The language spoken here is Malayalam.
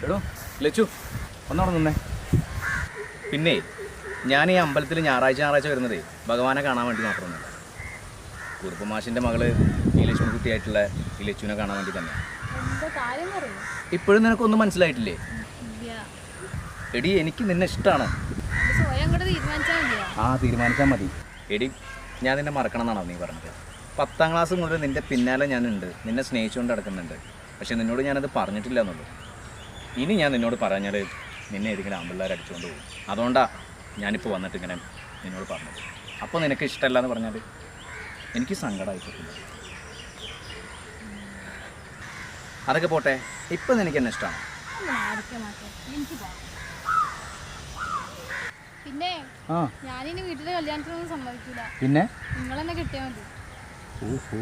എടോ ലച്ചു ഒന്നവിടെ നിന്നേ. പിന്നെ ഞാൻ ഈ അമ്പലത്തിൽ ഞായറാഴ്ച വരുന്നതേ ഭഗവാനെ കാണാൻ വേണ്ടി മാത്രമൊന്നുമില്ല. കുറുപ്പമാഷിൻ്റെ മകള് ഈ ലക്ഷ്മിക്കുട്ടിയായിട്ടുള്ള ഈ ലച്ചുവിനെ കാണാൻ വേണ്ടി തന്നെ. ഇപ്പോഴും നിനക്കൊന്നും മനസ്സിലായിട്ടില്ലേ? എടി എനിക്ക് നിന്നെ ഇഷ്ടമാണ്. തീരുമാനിച്ചാൽ മതി. എടി ഞാൻ നിന്നെ മറക്കണം എന്നാണോ നീ പറഞ്ഞത്? 10ാം ക്ലാസ് മുതൽ നിൻ്റെ പിന്നാലെ ഞാനുണ്ട്, നിന്നെ സ്നേഹിച്ചുകൊണ്ട് നടക്കുന്നുണ്ട്. പക്ഷെ നിന്നോട് ഞാനത് പറഞ്ഞിട്ടില്ല എന്നുള്ളൂ. ഇനി ഞാൻ നിന്നോട് പറഞ്ഞാൽ നിന്നെ ഏതെങ്കിലും ആമ്പിള്ളേർ അടിച്ചുകൊണ്ട് പോകും. അതുകൊണ്ടാണ് ഞാനിപ്പോൾ വന്നിട്ട് ഇങ്ങനെ നിന്നോട് പറഞ്ഞത്. അപ്പോൾ നിനക്ക് ഇഷ്ടമല്ല എന്ന് പറഞ്ഞാൽ എനിക്ക് സങ്കടമായിട്ടുണ്ട്. അതൊക്കെ പോട്ടെ, ഇപ്പം നിനക്ക് എന്നെ ഇഷ്ടമാണ്. പിന്നെ ഞാനിനി വീട്ടിലെ കല്യാണത്തിനൊന്നും സമ്മതിക്കില്ല. പിന്നെ നിങ്ങൾ എന്നെ കിട്ടിയാൽ മതി. ഓഹോ